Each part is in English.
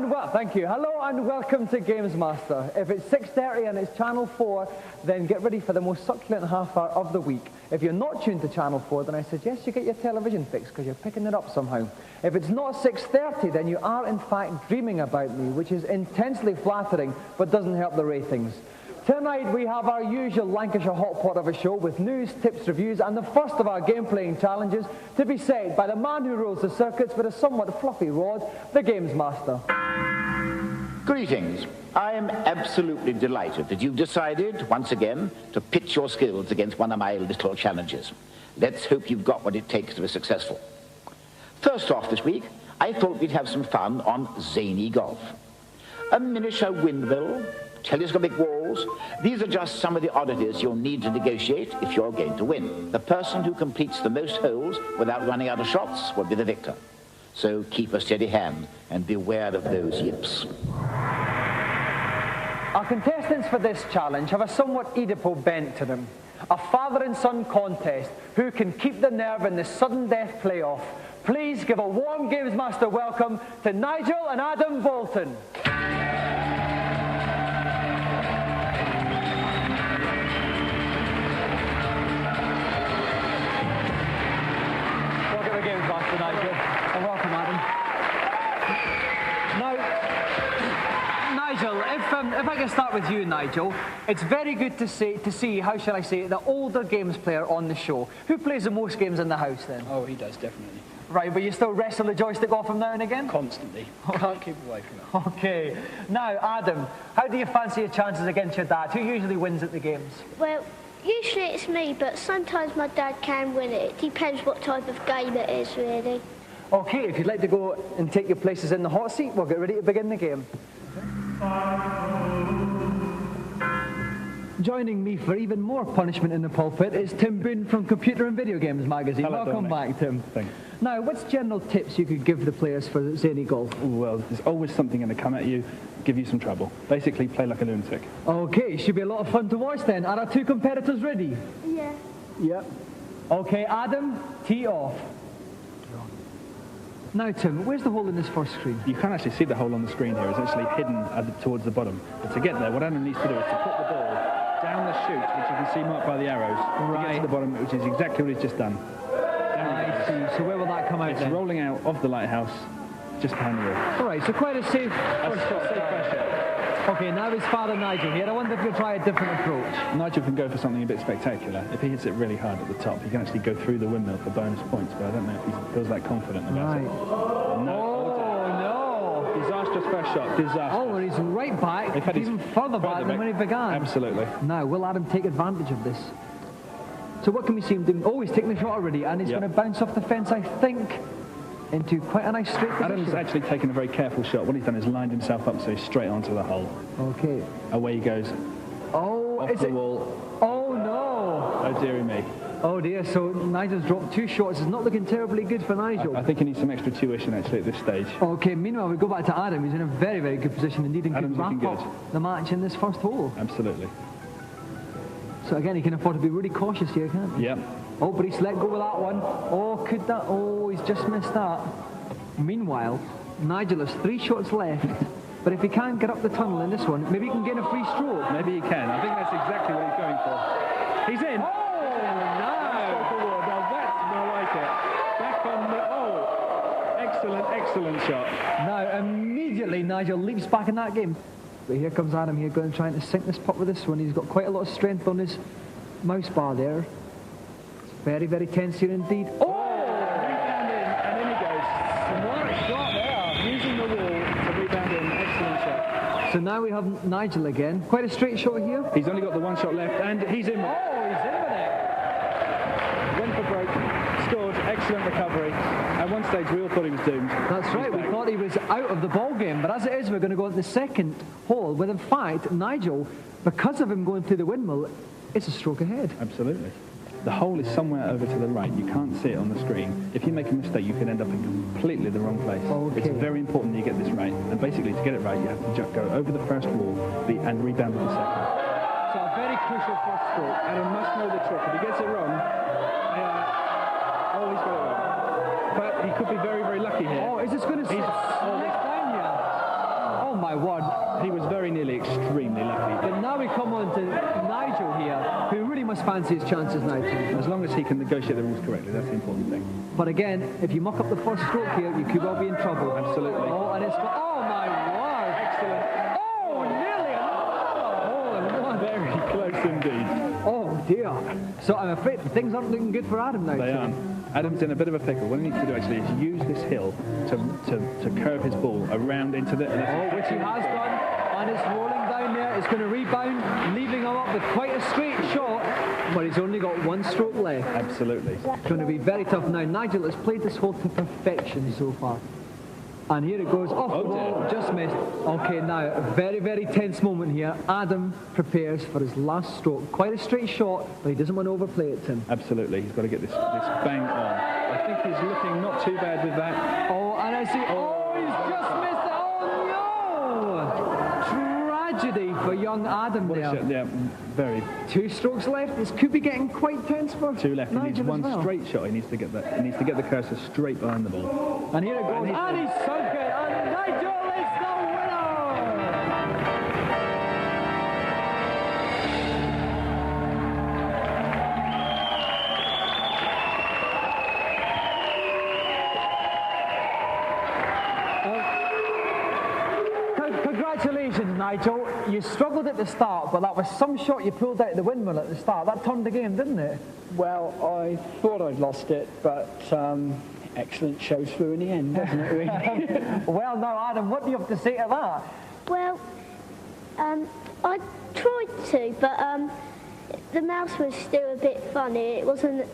Thank you. Hello and welcome to Gamesmaster. If it's 6:30 and it's Channel 4, then get ready for the most succulent half hour of the week. If you're not tuned to Channel 4, then I suggest you get your television fixed because you're picking it up somehow. If it's not 6:30, then you are in fact dreaming about me, which is intensely flattering but doesn't help the ratings. Tonight we have our usual Lancashire hot pot of a show with news, tips, reviews and the first of our game-playing challenges to be set by the man who rules the circuits with a somewhat fluffy rod, the Gamesmaster. Greetings. I am absolutely delighted that you've decided, once again, to pitch your skills against one of my little challenges. Let's hope you've got what it takes to be successful. First off this week, I thought we'd have some fun on zany golf. A miniature windmill, telescopic walls, these are just some of the oddities you'll need to negotiate if you're going to win. The person who completes the most holes without running out of shots will be the victor. So keep a steady hand and beware of those yips. Our contestants for this challenge have a somewhat Oedipal bent to them. A father and son contest. Who can keep the nerve in the sudden death playoff? Please give a warm Gamesmaster welcome to Nigel and Adam Bolton. Welcome to Gamesmaster, Nigel. And welcome, Adam. Now, Nigel, if I can start with you, Nigel, it's very good to see, how shall I say it, the older games player on the show. Who plays the most games in the house then? Oh, he does, definitely. Right, but you still wrestle the joystick off him now and again? Constantly. Can't keep away from it. Okay. Now, Adam, how do you fancy your chances against your dad? Who usually wins at the games? Well, usually it's me, but sometimes my dad can win it. It depends what type of game it is, really. Okay, if you'd like to go and take your places in the hot seat, we'll get ready to begin the game. Joining me for even more punishment in the pulpit is Tim Boone from Computer and Video Games magazine. Hello, welcome Dominic. back, Tim. Thanks. Now, what's general tips you could give the players for zany golf? Well, there's always something going to come at you, give you some trouble. Basically, play like a lunatic. Okay, should be a lot of fun to watch then. Are our two competitors ready? Yeah. Yep. Okay, Adam, tee off. Now, Tim, where's the hole in this first screen? You can't actually see the hole on the screen here. It's actually hidden towards the bottom. But to get there, what Adam needs to do is to put the ball down the chute, which you can see marked by the arrows, to get to the bottom, which is exactly what he's just done. I see. So where will that come out It's then? rolling out of the lighthouse, just behind the wall. All right, so quite a safe first shot. Safe first shot. Okay, now it's Father Nigel here. I wonder if you'll try a different approach. Nigel can go for something a bit spectacular. If he hits it really hard at the top, he can actually go through the windmill for bonus points, but I don't know if he feels that confident about it. No. Disastrous first shot, disaster. Oh, and he's right back, even further back than when he began. Absolutely. Now, will Adam take advantage of this? So what can we see him doing? Oh, he's taking the shot already, and he's going to bounce off the fence, I think, into quite a nice straight position. Adam's actually taken a very careful shot. What he's done is lined himself up so he's straight onto the hole. Okay. Away he goes. Oh, off the wall. Oh, no. Oh, dearie me. Oh, dear. So Nigel's dropped two shots. It's not looking terribly good for Nigel. I think he needs some extra tuition, actually, at this stage. Okay, meanwhile, we go back to Adam. He's in a very, very good position indeed and can wrap up the match in this first hole. Absolutely. So again, he can afford to be really cautious here, can't he? Yep. Oh, but he's let go with that one. Oh, could that... Oh, he's just missed that. Meanwhile, Nigel has 3 shots left. But if he can't get up the tunnel in this one, maybe he can get a free stroke. Maybe he can. I think that's exactly what he's going for. He's in. Oh, no. Now that's more like it. Back on the... Oh, excellent, excellent shot. Now, immediately, Nigel leaps back in that game. But here comes Adam here, going trying to sink this putt with this one. He's got quite a lot of strength on his mouse bar there. It's very, very tense here indeed. Oh! Rebound in, and in he goes. Smart shot there. Using the wall to rebound in. Excellent shot. So now we have Nigel again. Quite a straight shot here. He's only got the 1 shot left, and he's in. Oh, he's in with it. Went for broke, scored, excellent recovery. At one stage, we all thought he was doomed. That's right, we thought he was out of the ball game. But as it is, we're going to go on to the second hole, with in fact, Nigel, because of him going through the windmill, it's a stroke ahead. Absolutely. The hole is somewhere over to the right. You can't see it on the screen. If you make a mistake, you can end up in completely the wrong place. Okay. It's very important that you get this right. And basically, to get it right, you have to just go over the first wall and rebound with the second. So a very crucial first stroke. Adam must know the trick. If he gets it wrong, he's got it wrong. But he could be very, very lucky here. Oh, is this going to sit down here? Oh my word. He was very nearly extremely lucky. But now we come on to Nigel here, who really must fancy his chances now. As long as he can negotiate the rules correctly, that's the important thing. But again, if you muck up the first stroke here, you could well be in trouble. Absolutely. Oh, and it's... Oh my word. Excellent. Oh, nearly another hole in one. Very close indeed. Oh dear. So I'm afraid things aren't looking good for Adam now. They aren't. Adam's in a bit of a pickle. What he needs to do actually is use this hill to curve his ball around into the... Oh, which he has done. And it's rolling down there. It's going to rebound, leaving him up with quite a straight shot. But he's only got one stroke left. Absolutely. It's going to be very tough now. Nigel has played this hole to perfection so far. And here it goes, off the ball, just missed. Okay, now, a very, very tense moment here. Adam prepares for his last stroke. Quite a straight shot, but he doesn't want to overplay it, Tim. Absolutely, he's got to get this bang on. I think he's looking not too bad with that. Oh, and I see, he's just missed it. Oh, no! Tragedy for young Adam there. Yeah, very. 2 strokes left. This could be getting quite tense for 2 left. He needs Nigel one as well. straight shot. He needs to get that. He needs to get the cursor straight behind the ball. And here it goes. And he's sunk it. And Nigel is the winner! Congratulations, Nigel. You struggled at the start, but that was some shot you pulled out of the windmill at the start. That turned the game, didn't it? Well, I thought I'd lost it, but excellent shows through in the end, doesn't it, really? Well, now, Adam, what do you have to say to that? Well, I tried to, but the mouse was still a bit funny. It wasn't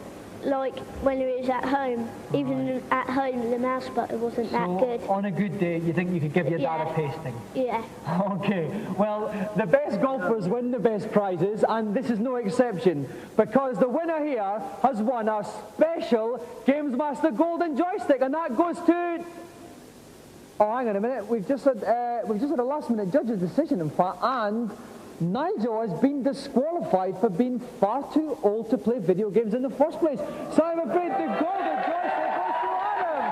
like when it was at home. Even at home, the mouse button wasn't that good. On a good day, you think you could give your dad a Yeah. pasting? Yeah. Okay, well, the best golfers win the best prizes, and this is no exception, because the winner here has won a special Gamesmaster Golden Joystick, and that goes to... Oh, hang on a minute, we've just had a last-minute judge's decision, in fact, and Nigel has been disqualified for being far too old to play video games in the first place. So I'm afraid the Golden Joystick goes to Adam!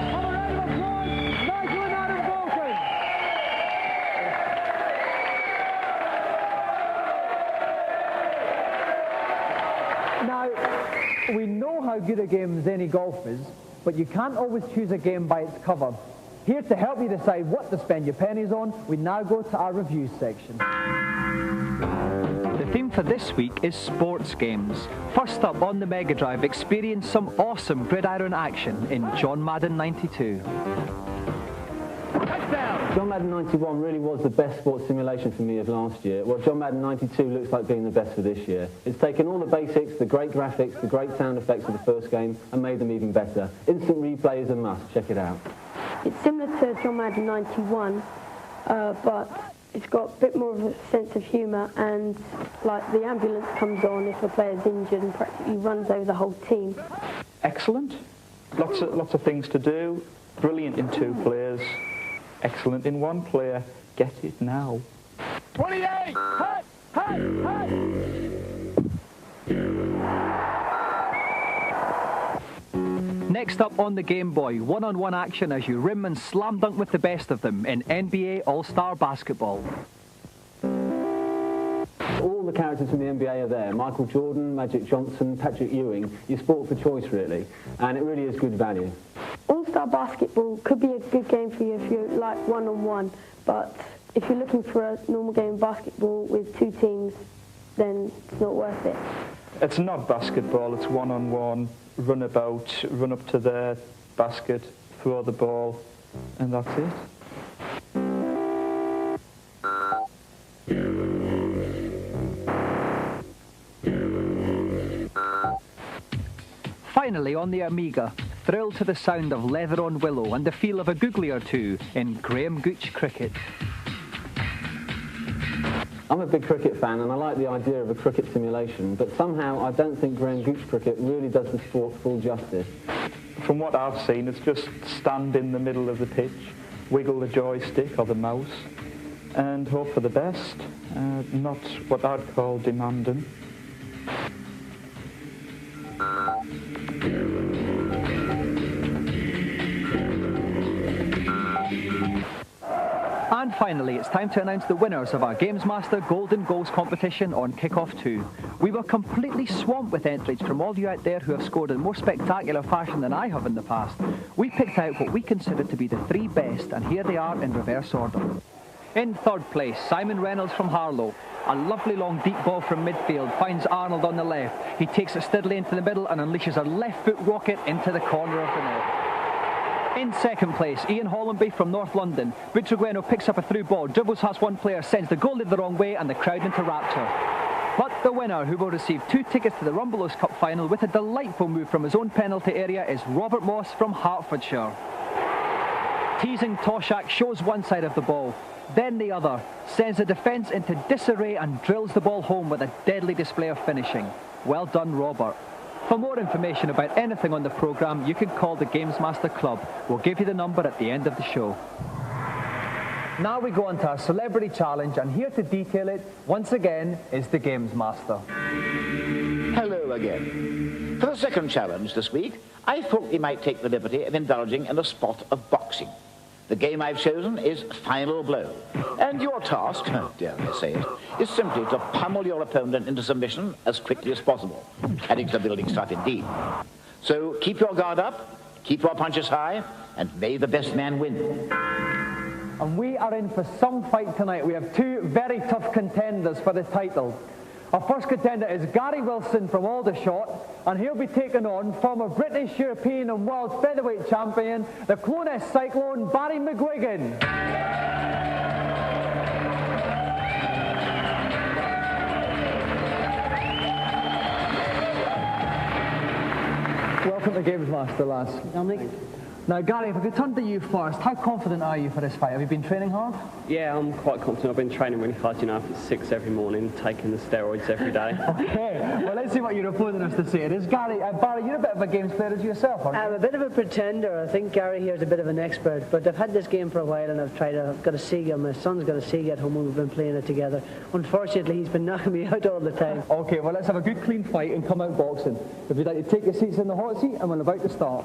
Have a round of applause, Nigel and Adam Vulcan. Now, we know how good a game as any golf is, but you can't always choose a game by its cover. Here to help you decide what to spend your pennies on, we now go to our reviews section. The theme for this week is sports games. First up on the Mega Drive, experience some awesome gridiron action in John Madden 92. John Madden 91 really was the best sports simulation for me of last year. Well, John Madden 92 looks like being the best for this year. It's taken all the basics, the great graphics, the great sound effects of the first game, and made them even better. Instant replay is a must. Check it out. It's similar to John Madden 91, but it's got a bit more of a sense of humour, and like the ambulance comes on if a player's injured and practically runs over the whole team. Excellent. Lots of things to do. Brilliant in 2 players. Excellent in 1 player. Get it now. 28! Hut! Hut! Hut! Next up on the Game Boy, one-on-one action as you rim and slam dunk with the best of them in NBA All-Star Basketball. All the characters from the NBA are there. Michael Jordan, Magic Johnson, Patrick Ewing. Your sport for choice, really. And it really is good value. All-Star Basketball could be a good game for you if you like one-on-one, but if you're looking for a normal game of basketball with 2 teams, then it's not worth it. It's not basketball, it's one-on-one, run about, run up to the basket, throw the ball, and that's it. Finally, on the Amiga, thrill to the sound of Leather on Willow and the feel of a googly or two in Graham Gooch cricket. I'm a big cricket fan, and I like the idea of a cricket simulation, but somehow I don't think Graham Gooch cricket really does the sport full justice. From what I've seen, it's just stand in the middle of the pitch, wiggle the joystick or the mouse, and hope for the best. Not what I'd call demanding. finally, it's time to announce the winners of our Gamesmaster Golden Goals competition on Kickoff 2. We were completely swamped with entries from all you out there who have scored in more spectacular fashion than I have in the past. We picked out what we consider to be the 3 best, and here they are in reverse order. In third place, Simon Reynolds from Harlow. A lovely long deep ball from midfield finds Arnold on the left. He takes it steadily into the middle and unleashes a left foot rocket into the corner of the net. In second place, Ian Hollenby from North London. Butragueno picks up a through ball, dribbles past one player, sends the goalie the wrong way, and the crowd into rapture. But the winner, who will receive 2 tickets to the Rumbelows Cup final with a delightful move from his own penalty area, is Robert Moss from Hertfordshire. Teasing Toshak shows one side of the ball, then the other, sends the defence into disarray and drills the ball home with a deadly display of finishing. Well done, Robert. For more information about anything on the programme, you can call the Gamesmaster Club. We'll give you the number at the end of the show. Now we go on to our Celebrity Challenge, and here to detail it, once again, is the Gamesmaster. Hello again. For the second challenge this week, I thought we might take the liberty of indulging in a spot of boxing. The game I've chosen is Final Blow. And your task, dare I say it, is simply to pummel your opponent into submission as quickly as possible. Adding to the building stuff indeed. So keep your guard up, keep your punches high, and may the best man win. And we are in for some fight tonight. We have 2 very tough contenders for the title. Our first contender is Gary Wilson from Aldershot, and he'll be taking on former British, European and World Featherweight Champion, the Cloness Cyclone, Barry McGuigan. Welcome to Gamesmaster, lads. Dominic? Now, Gary, if I could turn to you first, how confident are you for this fight? Have you been training hard? Yeah, I'm quite confident. I've been training really hard, at 6 every morning, taking the steroids every day. Okay, well, let's see what your opponent has to say. It is Gary. Barry, you're a bit of a games player as yourself, aren't you? I'm a bit of a pretender. I think Gary here is a bit of an expert, but I've had this game for a while and I've got a Sega. My son's got a Sega at home and we've been playing it together. Unfortunately, he's been knocking me out all the time. Okay, well, let's have a good clean fight and come out boxing. If you'd like to take your seats in the hot seat, and we're about to start.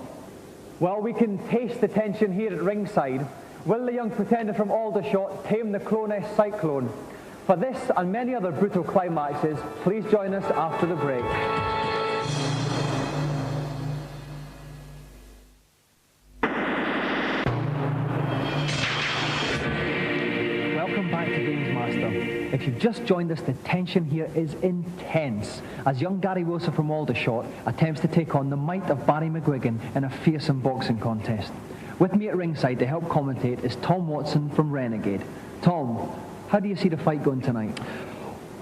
Well, we can taste the tension here at ringside. Will the young pretender from Aldershot tame the Cloness Cyclone? For this and many other brutal climaxes, please join us after the break. Welcome back to Gamesmaster. If you've just joined us, the tension here is intense as young Gary Wilson from Aldershot attempts to take on the might of Barry McGuigan in a fearsome boxing contest. With me at ringside to help commentate is Tom Watson from Renegade. Tom, how do you see the fight going tonight?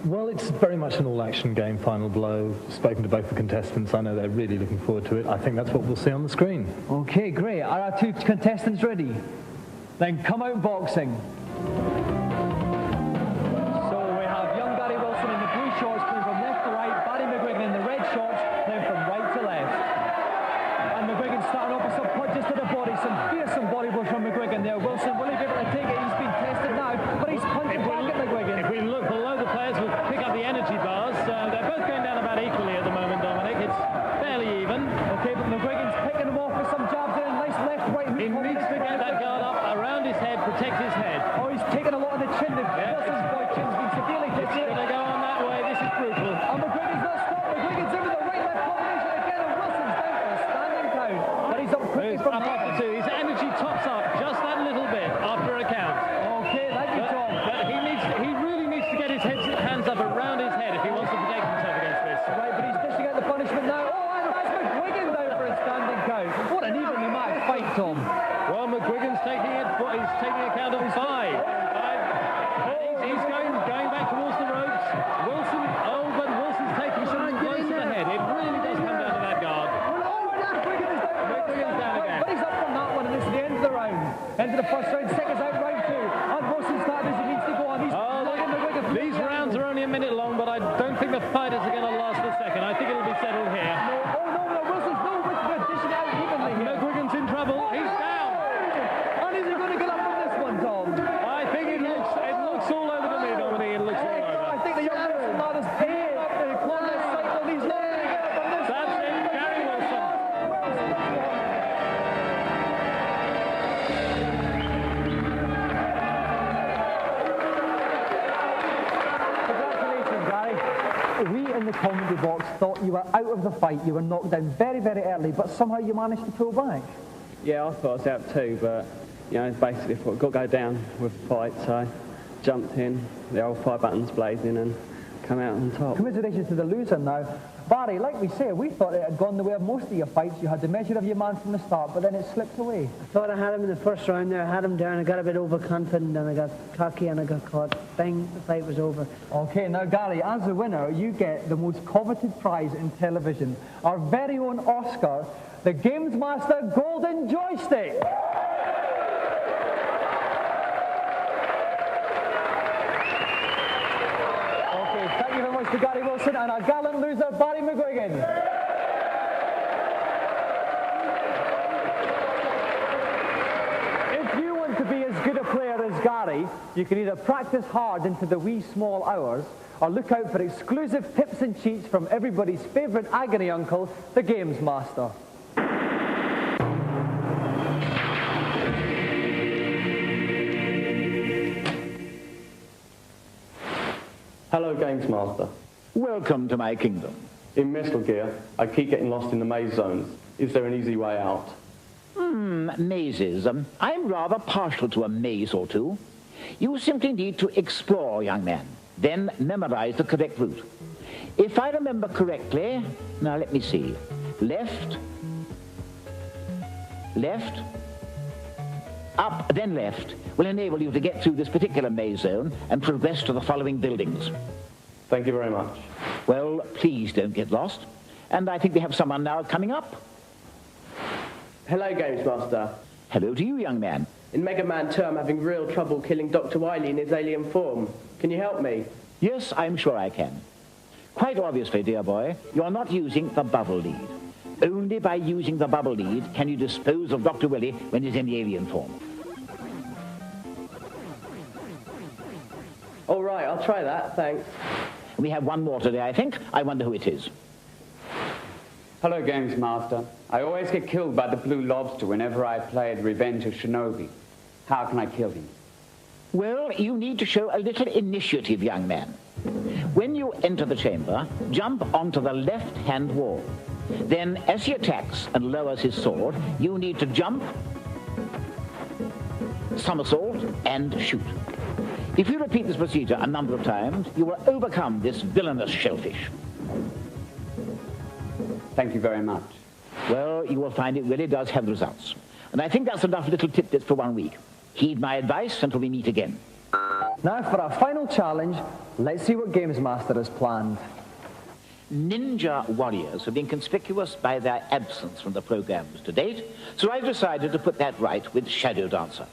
Well, it's very much an all-action game, Final Blow. Spoken to both the contestants. I know they're really looking forward to it. I think that's what we'll see on the screen. Okay, great. Are our 2 contestants ready? Then come out boxing. Into the first round, seconds out, round 2. And Wilson started as he needs to go on. These rounds are only a minute long, but I don't think the fighters are going to last a second. I think it'll be settled here. No, Wilson's dishing out evenly here. McGuigan's in trouble. He's down. And is he going to get up from this one, Tom? I think it looks all over to me, Dominic. It looks all over. I think the young Wilson now is picking up the Cloness Cyclone. He's not going to get up from this one. That's it, Gary Wilson. the commentary box thought you were out of the fight. You were knocked down very, very early, but somehow you managed to pull back. Yeah, I thought I was out too, but, you know, basically thought I've got to go down with the fight, so I jumped in, the old 5 buttons blazing, and come out on top. Commiserations to the loser now. Barry, like we say, we thought it had gone the way of most of your fights. You had the measure of your man from the start, but then it slipped away. I thought I had him in the first round there. I had him down. I got a bit overconfident, and I got cocky, and I got caught. Bang, the fight was over. Okay, now, Gary, as a winner, you get the most coveted prize in television. Our very own Oscar, the Gamesmaster Golden Joystick. Thank you very much to Gary Wilson and our gallant loser, Barry McGuigan. If you want to be as good a player as Gary, you can either practice hard into the wee small hours or look out for exclusive tips and cheats from everybody's favourite agony uncle, the Gamesmaster. Hello, Gamesmaster. Welcome to my kingdom. In Metal Gear, I keep getting lost in the maze zones. Is there an easy way out? Mazes. I'm rather partial to a maze or two. You simply need to explore, young man, then memorize the correct route. If I remember correctly, now let me see. Left, up, then left will enable you to get through this particular maze zone and progress to the following buildings. Thank you very much. Well, please don't get lost. And I think we have someone now coming up. Hello, Gamesmaster. Hello to you, young man. In Mega Man 2, I'm having real trouble killing Dr. Wily in his alien form. Can you help me? Yes, I'm sure I can. Quite obviously, dear boy, you're not using the bubble lead. Only by using the bubble lead can you dispose of Dr. Willy when he's in the alien form. All right, I'll try that, thanks. We have one more today, I think. I wonder who it is. Hello, Gamesmaster. I always get killed by the Blue Lobster whenever I play The Revenge of Shinobi. How can I kill him? Well, you need to show a little initiative, young man. When you enter the chamber, jump onto the left-hand wall. Then, as he attacks and lowers his sword, you need to jump, somersault, and shoot. If you repeat this procedure a number of times, you will overcome this villainous shellfish. Thank you very much. Well, you will find it really does have results. And I think that's enough little tidbits for 1 week. Heed my advice until we meet again. Now for our final challenge, let's see what Gamesmaster has planned. Ninja warriors have been conspicuous by their absence from the programs to date, so I've decided to put that right with Shadow Dancer.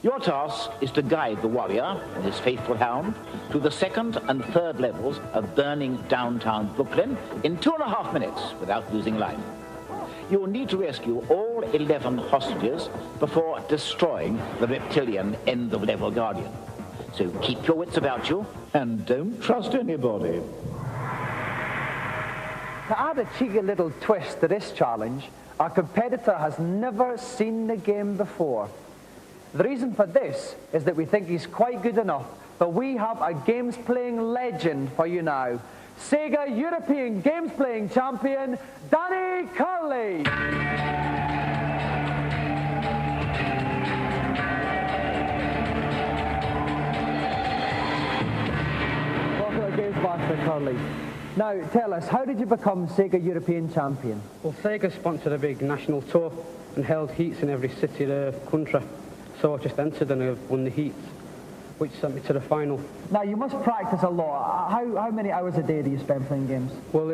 Your task is to guide the warrior and his faithful hound to the 2nd and 3rd levels of burning downtown Brooklyn in 2.5 minutes without losing life. You will need to rescue all 11 hostages before destroying the reptilian end-of-level guardian. So keep your wits about you and don't trust anybody. To add a cheeky little twist to this challenge, our competitor has never seen the game before. The reason for this is that we think he's quite good enough, but we have a games-playing legend for you now. Sega European Games-Playing Champion, Danny Curley. Welcome to Gamesmaster, Curley. Now, tell us, how did you become Sega European Champion? Well, Sega sponsored a big national tour and held heats in every city of the country. So I just entered and I won the heats, which sent me to the final. Now, you must practice a lot. How many hours a day do you spend playing games? Well,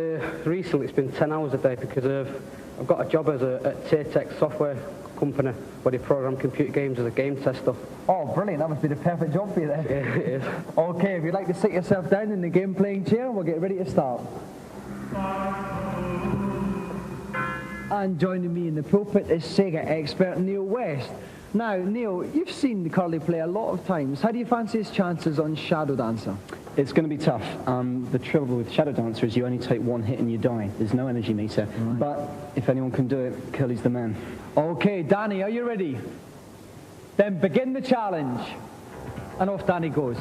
recently it's been 10 hours a day because I've got a job at Taytech software company where they program computer games as a game tester. Oh, brilliant. That must be the perfect job for you then. Yeah, it is. Okay, if you'd like to sit yourself down in the game-playing chair, we'll get ready to start. And joining me in the pulpit is Sega expert Neil West. Now, Neil, you've seen Curly play a lot of times. How do you fancy his chances on Shadow Dancer? It's going to be tough. The trouble with Shadow Dancer is you only take one hit and you die. There's no energy meter. Right. But if anyone can do it, Curly's the man. Okay, Danny, are you ready? Then begin the challenge. And off Danny goes.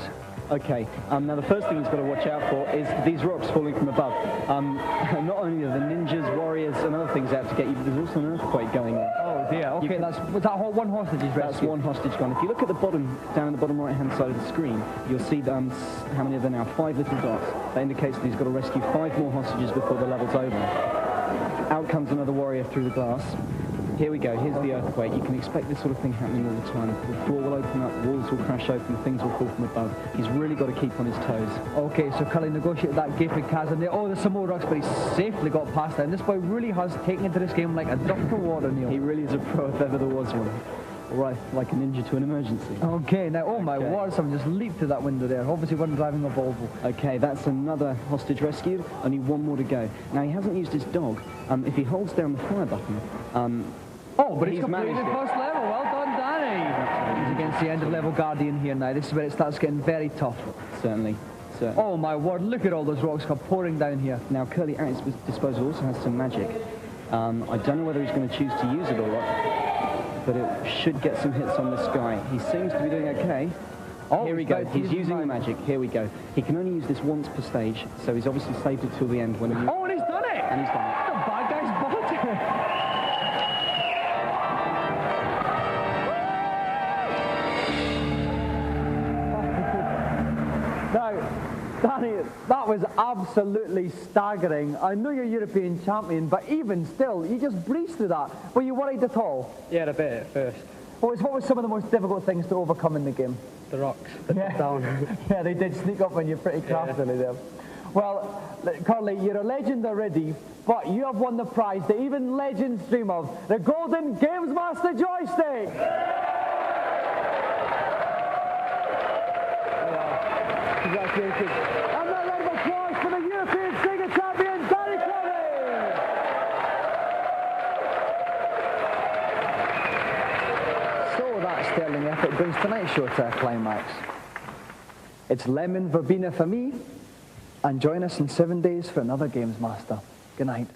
Okay, now the first thing he's got to watch out for is these rocks falling from above. Not only are the ninjas, warriors, and other things out to get you, but there's also an earthquake going on. Oh dear, okay, was that whole one hostage he's rescued? That's one hostage gone. If you look at the bottom, down in the bottom right-hand side of the screen, you'll see how many are there now? 5 little dots. That indicates that he's got to rescue 5 more hostages before the level's over. Out comes another warrior through the glass. Here we go, here's the earthquake. You can expect this sort of thing happening all the time. The floor will open up, walls will crash open, things will fall from above. He's really got to keep on his toes. Okay, so Cully negotiated that gaping chasm there. Oh, there's some more rocks, but he's safely got past that. And this boy really has taken into this game like a duck to water, Neil. He really is a pro if ever there was one. Right, like a ninja to an emergency. Okay, now, oh my word, someone just leaped through that window there. Obviously one driving a Volvo. Okay, that's another hostage rescued. Only one more to go. Now, he hasn't used his dog. If he holds down the fire button, but he's completed the first level. Well done, Danny. He's against the end of level guardian here now. This is where it starts getting very tough. Certainly. Oh my word, look at all those rocks come pouring down here. Now, Curly at his disposal also has some magic. I don't know whether he's going to choose to use it or not, but it should get some hits on this guy. He seems to be doing okay. Oh, here we go. He's using the magic. Here we go. He can only use this once per stage, so he's obviously saved it till the end. When Oh, and he's done it! And he's done it. The bad guy's bought it. Now, Danny, that was absolutely staggering. I know you're European champion, but even still, you just breezed through that. Were you worried at all? Yeah, a bit at first. What was some of the most difficult things to overcome in the game? The rocks. Down. Yeah, they did sneak up on you pretty craftily there. Well, Curly, you're a legend already, but you have won the prize that even legends dream of, the Golden Gamesmaster joystick! Congratulations. And a round of applause for the European Sega champion, Danny Curly! So that sterling effort brings tonight's show to a climax. It's lemon verbena for me, and join us in 7 days for another Gamesmaster. Good night.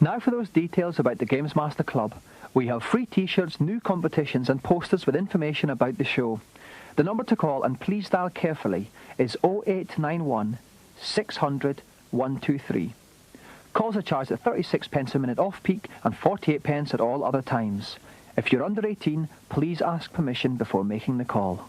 Now for those details about the Gamesmaster Club. We have free t-shirts, new competitions and posters with information about the show. The number to call, and please dial carefully, is 0891 600 123. Calls are charged at 36 pence a minute off-peak and 48 pence at all other times. If you're under 18, please ask permission before making the call.